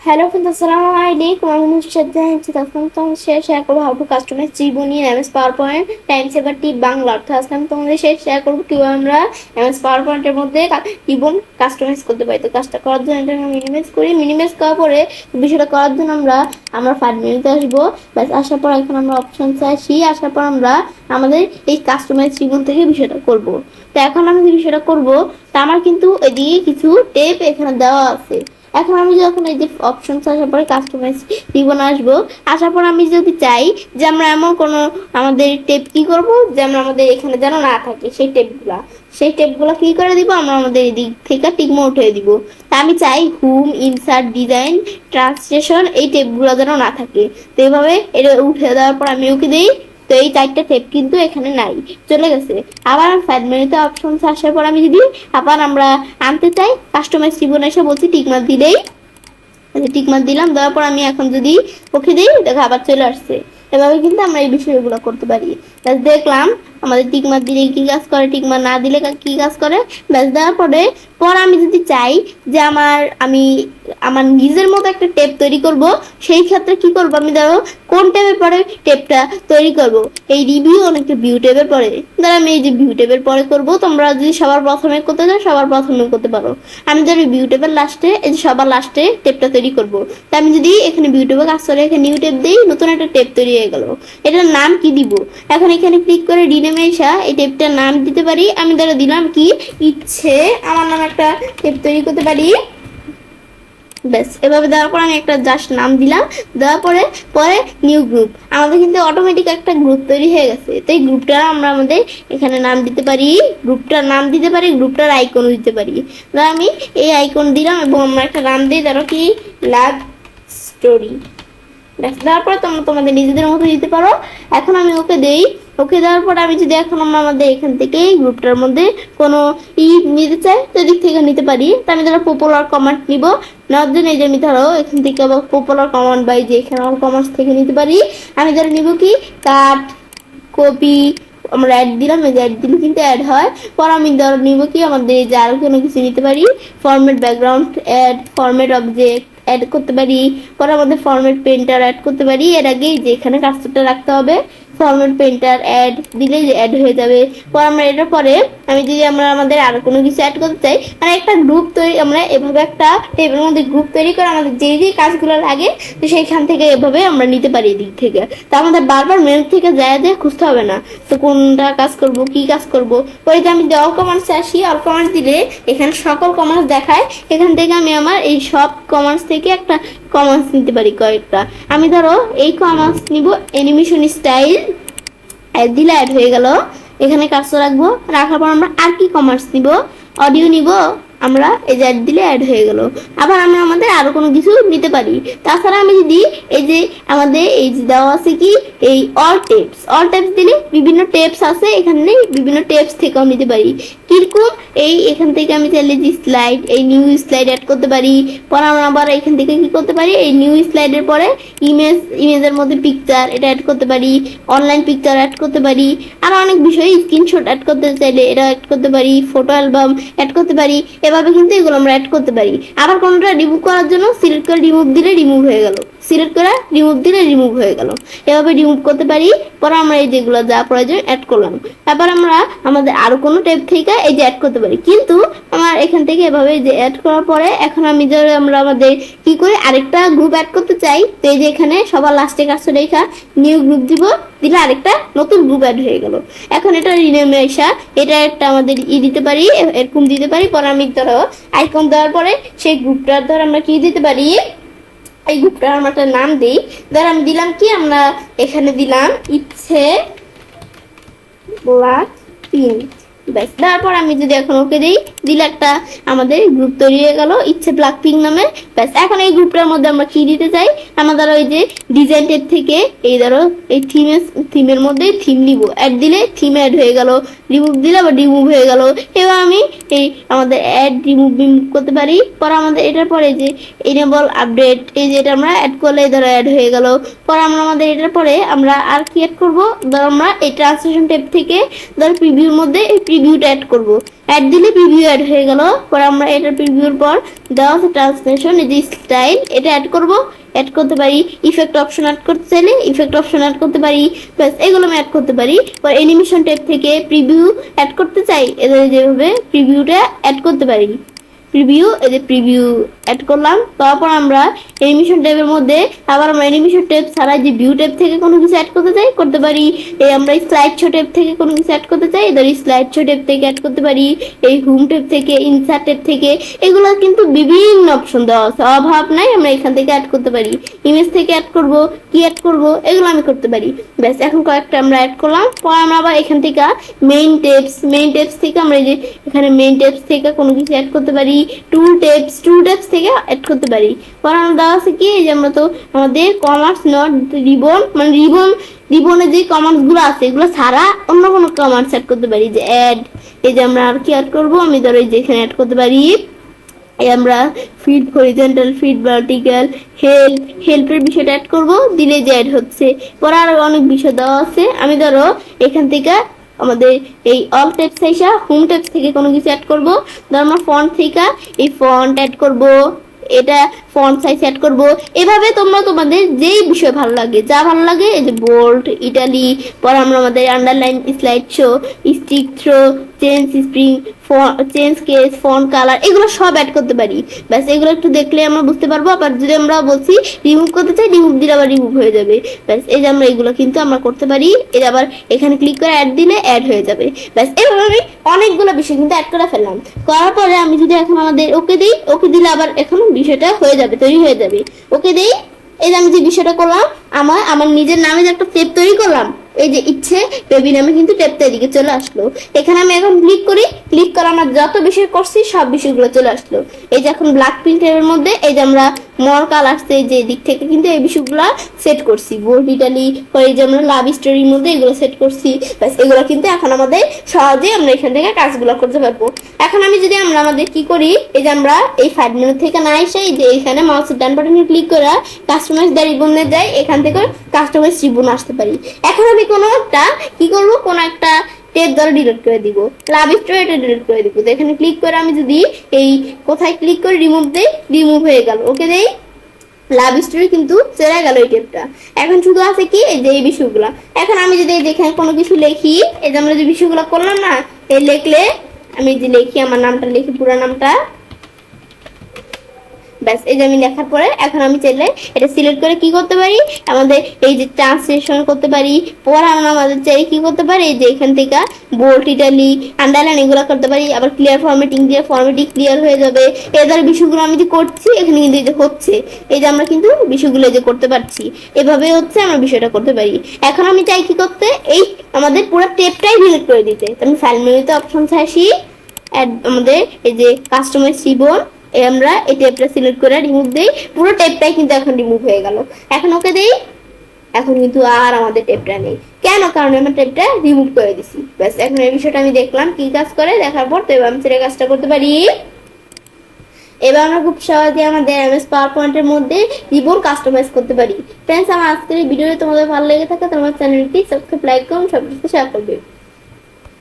Hello friends, আসসালামু আলাইকুম। আমি নুসরাত জাহান। তখন তোমাদের সাথে শেয়ার করবো হাউ টু কাস্টমাইজ জীবনী এমএস পাওয়ার পয়েন্ট টাইম সেভার টিপ বাংলা অর্থ। আজকে আমি তোমাদের সাথে শেয়ার করবো কিভাবে আমরা এমএস পাওয়ার পয়েন্টের মধ্যে জীবন কাস্টমাইজ করতে পারি। তো কাজটা করার জন্য এটা আমরা মিনিমাইজ করি। মিনিমাইজ করার পরে বিষয়টা করার জন্য আমরা ফাইল মেনুতে আসবো। ব্যাস, আসার পর এখন আমরা অপশনসে আসি। আসার পর আমরা আমাদের এই কাস্টমাইজ জীবন থেকে বিষয়টা করব। তো এখন আমি যে বিষয়টা করবো, তা আমার কিন্তু এদিকে কিছু টেপ এখানে দেওয়া আছে। এখন আমি যখন এই যে অপশন আসার পরে কাস্টমাইজ রিবন আসবো, আসার পর আমি যদি চাই যে আমরা এমন কোনো আমাদের টেপ কি করব যে আমাদের এখানে যেন না থাকে, সেই টেপগুলা কি করে দিব, আমরা আমাদের এদিক থেকে টিকমো উঠিয়ে দিব। তা আমি চাই হোম, ইনসার্ট, ডিজাইন, ট্রান্সলেশন এই টেপগুলো যেন না থাকে। তো এইভাবে এটা উঠে দেওয়ার পর আমি ওকে দিই। তো এই চারটা টেপ কিন্তু এখানে নাই, চলে গেছে। আবার ফাইল মেনুতে অপশন আসার পর আমি যদি আবার আমরা আনতে চাই, কাস্টমাইজ রিবন এসে বলছি টিকমার্ক দিলেই, টিকমার্ক দিলাম। দেওয়ার পর আমি এখন যদি ওকে দিই, দেখো আবার চলে আসছে। এভাবে কিন্তু আমরা এই বিষয়গুলো করতে পারি। ব্যাস, দেখলাম আমাদের টিকমার্ক দিলে কি কাজ করে, টিকমার্ক না দিলে কি কাজ করে। ব্যাস, দেওয়ার পর আমি যদি চাই যে আমি আমার নিজের মতো একটা টেপ তৈরি করব, সেই ক্ষেত্রে কি করব, আমি ধরো কোন টেপের পরে টেপটা তৈরি করব, এই রিভিউ অনেকটা ভিউ টেপের পরে, ধরো আমি এই যে ভিউ টেপের পরে করব। তোমরা যদি সবার প্রথমে করতে চাও সবার প্রথমে করতে পারো। আমি ধরো ভিউ টেপের লাস্টে, এই যে সবার লাস্টে টেপটা তৈরি করব। তা আমি যদি এখানে ভিউ টেপে কাজ করে এখানে নিউ টেপ দিই, নতুন একটা টেপ তৈরি হয়ে গেল। এটার নাম কি দিব, এখন এখানে ক্লিক করে রিনেমে এসে এই টেপটার নাম দিতে পারি। আমি ধরো দিলাম কি ইচ্ছে, আমার নাম একটা টেপ তৈরি করতে পারি। ব্যাস, এভাবে দেওয়ার পর আমি একটা জাস্ট নাম দিলাম। দেওয়ার পরে পরে নিউ গ্রুপ, আমাদের কিন্তু অটোমেটিক একটা গ্রুপ তৈরি হয়ে গেছে। তো এই গ্রুপটা আমরা আমাদের এখানে নাম দিতে পারি, গ্রুপটার নাম দিতে পারি, গ্রুপটার আইকন দিতে পারি। ধরো আমি এই আইকন দিলাম এবং আমরা একটা নাম দিই, ধরো কি লাভ স্টোরি। দেওয়ার পরে তোমরা তোমাদের নিজেদের মতো দিতে পারো। এখন আমি ওকে দেই। ওকে দেওয়ার পর আমি যদি এখন আমরা আমাদের এখান থেকে গ্রুপটার মধ্যে কোনো নিতে চাই, তো দিক থেকে নিতে পারি। তো আমি ধরো পপুলার কমান্ড নিব। নেওয়ার জন্য এই যে আমি ধরো এখান থেকে আবার পপুলার কমান্ড বাই যে এখানে অল কমান্ডস থেকে নিতে পারি। আমি ধরো নিব কি কাট, কপি, আমরা অ্যাড দিলাম, এই যে অ্যাড দিলে কিন্তু অ্যাড হয়। পর আমি ধরো নিব কি আমাদের এই যে আরো কোনো কিছু নিতে পারি, format background add, format object add করতে পারি। পরে আমাদের ফরম্যাট পেন্টার অ্যাড করতে পারি। এর আগে যে এখানে কাজটা রাখতে হবে, ফরম্যাট পেন্টার অ্যাড দিলে অ্যাড হয়ে যাবে। পর আমরা এটার পরে আমি যদি আমরা আমাদের আরো কোনো কিছু অ্যাড করতে চাই, মানে একটা গ্রুপ তৈরি, আমরা এভাবে একটা টেবিলের মধ্যে গ্রুপ তৈরি করে আমাদের যেই যেই কাজগুলো লাগে তো সেইখান থেকে এভাবে আমরা নিতে পারি এদিক থেকে। তো আমাদের বারবার মেনু থেকে যায় খুঁজতে হবে না, তো কোনটা কাজ করব কি কাজ করব। পরে যে আমি যদি অল কমান্ডসে আসি, অল কমান্ডস দিলে এখানে সকল কমান্ডস দেখায়। এখান থেকে আমি আমার এই সব কমান্ডস থেকে একটা কমান্ডস নিতে পারি কয়েকটা। আমি ধরো এই কমান্ডস নিব, অ্যানিমেশন স্টাইল, অ্যাড দিলে অ্যাড হয়ে গেল। এখানে কাজটা রাখবো, রাখার পর আমরা আর কি কমান্ডস নিব, অডিও নিব, আমরা এই যে অ্যাড দিলে অ্যাড হয়ে গেল। আবার আমরা আমাদের আরো কোনো কিছু নিতে পারি। তাছাড়া আমি যদি এই যে আমাদের এই যে দেওয়া আছে কি এই অল টেপস দিলে বিভিন্ন টেপস আছে, এখানে বিভিন্ন টেপস থেকেও নিতে পারি। কিরকম, এই এখান থেকে আমি চাইলে যে স্লাইড, এই নিউ স্লাইড অ্যাড করতে পারি। পরে আমরা আবার এখান থেকে কি করতে পারি, এই নিউ স্লাইডের পরে ইমেজের মধ্যে পিকচার এটা অ্যাড করতে পারি, অনলাইন পিকচার অ্যাড করতে পারি। আর অনেক বিষয়, স্ক্রিনশট অ্যাড করতে চাইলে এটা অ্যাড করতে পারি, ফটো অ্যালবাম অ্যাড করতে পারি। এভাবে কিন্তু এগুলো আমরা অ্যাড করতে পারি। আবার কোনটা রিমুভ করার জন্য সিলেক্ট করে রিমুভ দিলে রিমুভ হয়ে গেল, সিলেক্ট করে রিমুভ দিলে রিমুভ হয়ে গেল। এভাবে রিমুভ করতে পারি। পরে আমরা এই যেগুলো যা প্রয়োজন অ্যাড করলাম। তারপর আমরা আমাদের আরো কোনো টেপ থেকে এই যে অ্যাড করতে পারি। কিন্তু আমার এখান থেকে এভাবে যে অ্যাড করার পরে এখন আমি যে আমরা আমাদের কি করে আরেকটা গ্রুপ অ্যাড করতে চাই, তো এই যে এখানে সবার লাস্টে কাজটা রেখা নিউ গ্রুপ দিব, দিলে আরেকটা নতুন গ্রুপ অ্যাড হয়ে গেল। এখন এটা রিনেমে আসা, এটা একটা আমাদের দিতে পারি, এরকম দিতে পারি। পরে আমি ধরো আইকন দেওয়ার পরে সেই গ্রুপটার ধর আমরা কি দিতে পারি, এই গ্রুপটার আমরা একটা নাম দিই। ধর আমি দিলাম কি, আমরা এখানে দিলাম ইচ্ছে ব্ল্যাক পিঙ্ক। ব্যাস, তারপর আমি যদি এখন ওকে দিই, দিলে একটা আমাদের গ্রুপ তৈরি হয়ে গেল ইচ্ছে ব্ল্যাক পিঙ্ক নামে। ব্যাস, এখন এই গ্রুপটার মধ্যে আমরা কি দিতে চাই, আমাদের ওই যে ডিজাইন টেপ থেকে এই ধরো এই থিমের মধ্যে থিম নিব, অ্যাড দিলে থিম অ্যাড হয়ে গেল, রিমুভ দিলে আবার রিমুভ হয়ে গেল। এবার আমি এই আমাদের অ্যাড রিমুভ করতে পারি। পরে আমাদের এটার পরে যে এনেবল আপডেট, এই যে এটা আমরা অ্যাড করলে ধরো অ্যাড হয়ে গেল। পরে আমরা আমাদের এটার পরে আমরা আর কি অ্যাড করবো, ধরো আমরা এই ট্রান্সলেশন টেপ থেকে ধরো প্রিভিউর মধ্যে এই প্রিভিউটা অ্যাড করব। অ্যাড দিলে প্রিভিউ অ্যাড হয়ে গেল। পরে আমরা এটার প্রিভিউর পর দেওয়া আছে ট্রান্সলেশন, এই যে স্টাইল, এটা অ্যাড করব। অ্যাড করতে পারি ইফেক্ট অপশন, অ্যাড করতে চাইলে ইফেক্ট অপশন অ্যাড করতে পারি। প্লাস এগুলো আমি অ্যাড করতে পারি। পর অ্যানিমেশন ট্যাব থেকে প্রিভিউ অ্যাড করতে চাই, এদের যেভাবে প্রিভিউটা অ্যাড করতে পারি। প্রিভিউ, এই যে প্রিভিউ অ্যাড করলাম। তারপর আমরা অ্যানিমেশন ট্যাবের মধ্যে আবার আমরা অ্যানিমেশন ট্যাব ছাড়া যে ভিউ ট্যাব থেকে কোনো কিছু অ্যাড করতে চাই করতে পারি। এই আমরা স্লাইড শো ট্যাব থেকে কোনো কিছু অ্যাড করতে চাই, এদের স্লাইড শো ট্যাব থেকে অ্যাড করতে পারি। এই হোম ট্যাব থেকে, ইনসার্ট ট্যাব থেকে, এগুলো কিন্তু বিভিন্ন অপশন দেওয়া আছে, অভাব নাই, আমরা এখান থেকে অ্যাড করতে পারি। ইমেজ থেকে অ্যাড করব, কি অ্যাড করব, এগুলো আমি করতে পারি। ব্যাস, এখন কয়েকটা আমরা অ্যাড করলাম। পর আমরা আবার এখান থেকে মেইন টেপস থেকে আমরা এই যে এখানে মেইন টেপস থেকে কোনো কিছু অ্যাড করতে পারি। টুল টেপস থেকে অ্যাড করতে পারি। পর আমরা দেওয়া আছে কি, এই যে আমরা তো আমাদের কমার্স নট রিবন, মানে রিবনে যে কমান্ডস গুলো আছে এগুলো ছাড়া অন্য কোনো কমান্ডস অ্যাড করতে পারি। যে অ্যাড, এই যে আমরা আর কি অ্যাড করব, আমি ধরো এই যে এখানে অ্যাড করতে পারি এই আমরা ফিড হরিজন্টাল, ফিড ভার্টিক্যাল, হেল্পের বিষয়টা অ্যাড করব, দিলে যে অ্যাড হচ্ছে। পরে আরো অনেক বিষয় দেওয়া আছে, আমি ধরো এখান থেকে আমাদের এই অল টেপস আইসা হোম টেপস থেকে কোনো কিছু অ্যাড করব। ধরো আমরা ফন্ট থেকে এই ফন্ট অ্যাড করব, এটা ফন্ট সাইজ সেট করব। এভাবে তোমরা তোমাদের যেই বিষয় ভালো লাগে, যা ভালো লাগে, এই যে বোল্ড, ইটালি, পর আমরা আমাদের underline, slide show, strikethrough, change spring, change case, font colour, এগুলো সব অ্যাড করতে পারি। ব্যাস, এগুলো একটু দেখলে আমরা বুঝতে পারবো। আবার যদি আমরা বলছি রিমুভ করতে চাই, রিমুভ দিলে আবার রিমুভ হয়ে যাবে। ব্যাস, এই যে আমরা এগুলো কিন্তু আমরা করতে পারি। এই যে আবার এখানে ক্লিক করে অ্যাড দিলে অ্যাড হয়ে যাবে। ব্যাস, এভাবে আমি অনেকগুলো বিষয় কিন্তু অ্যাড করে ফেললাম। করার পরে আমি যদি এখন আমাদের ওকে দিই, ওকে দিলে আবার এখন বিষয়টা হয়ে যাবে, তৈরি হয়ে যাবে। ওকে দিই, এই যে আমি যে বিষয়টা করলাম, আমার নিজের নামে যে একটা টেপ তৈরি করলাম, এই যে ইচ্ছে বেবি নামে কিন্তু টেপটা এদিকে চলে আসলো। এখানে আমি এখন ক্লিক করি, ক্লিক করে আমার যত বিষয় করছি সব বিষয়গুলো চলে আসলো। এই যে এখন ব্ল্যাক প্রিন্ট এর মধ্যে এই যে আমরা মর কালারস, এই যে দিক থেকে কিন্তু এই বিষয়গুলো সেট করছি। বোল্ড, ইটালি, এই যে আমরা লাভ স্টোরির মধ্যে এগুলো সেট করছি। ব্যাস, এগুলো কিন্তু এখন আমাদের সহজে আমরা এখান থেকে কাজগুলো করতে পারবো। এখন আমি যদি আমরা আমাদের কি করি, এই যে আমরা এই ফাইল মেনু থেকে না এসে এই যে এখানে মাউসের ডান বাটনে ক্লিক করে কাস্টমাইজ দ্য রিবনে যাই, এখান থেকে কাস্টমাইজ রিবন আসতে পারি। এখন আমি কোনো একটা কি করব, কোনো একটা টেপ দ্বারা ডিলিট করে দিব, লাভ স্টোরি এটা ডিলিট করে দিব। তো এখানে ক্লিক করে আমি যদি এই কোথায় ক্লিক করে রিমুভ দেই, রিমুভ হয়ে গেল। ওকে দেই, লাভ স্টোরি কিন্তু চলে গেল এই টেপটা। এখন শুধু আছে কি, এই যে এই বিষয়গুলো। এখন আমি যদি এখানে কোনো কিছু লিখি, এই যে আমরা যে বিষয়গুলো করলাম না, এই লিখলে আমি যে লিখি, আমার নামটা লিখি, পুরো নামটা। ব্যাস, এই যে আমি লেখার পরে এখন আমি চাইলে এটা সিলেক্ট করে কি করতে পারি, আমাদের এই যে ট্রান্সলেশন করতে পারি। পরে আমরা আমাদের চাই কি করতে পারি, এই যে এখান থেকে বোল্ড, ইটালি, আন্ডারলাইন এগুলো করতে পারি। আবার ক্লিয়ার ফরম্যাটিং দিয়ে ফরম্যাটিং ক্লিয়ার হয়ে যাবে। এদের বিষয়গুলো আমি যে করছি এখানে কিন্তু এই যে হচ্ছে, এই যে আমরা কিন্তু বিষয়গুলো এই যে করতে পারছি, এভাবে হচ্ছে আমরা বিষয়টা করতে পারি। এখন আমি চাই কি করতে, এই আমাদের পুরো টেপটাই ডিলিট করে দিতে। আমি ফাইল মেনুতে অপশন আসি, আমাদের এই যে কাস্টমাইজ রিবন, আমরা এই টেপটা সিলেক্ট করে রিমুভ দেই, পুরো টেপটাই কিন্তু এখন রিমুভ হয়ে গেল। এখন ওকে দেই, এখন কিন্তু আর আমাদের টেপটা নেই। কেন? কারণ আমরা টেপটা রিমুভ করে দিছি। ব্যাস, এখন এই বিষয়টা আমি দেখলাম কি কাজ করে, দেখার পর তো এবার আমি সেটা কাজটা করতে পারি। এবার আমরা খুব সহজে আমাদের এমএস পাওয়ার পয়েন্টের মধ্যে রিবন কাস্টমাইজ করতে পারি। ফ্রেন্ডস, আমার আজকের এই ভিডিওটি তোমাদের ভালো লেগে থাকে তোমার চ্যানেলটি সাবস্ক্রাইব, লাইক করুন, সবার সাথে শেয়ার করবে।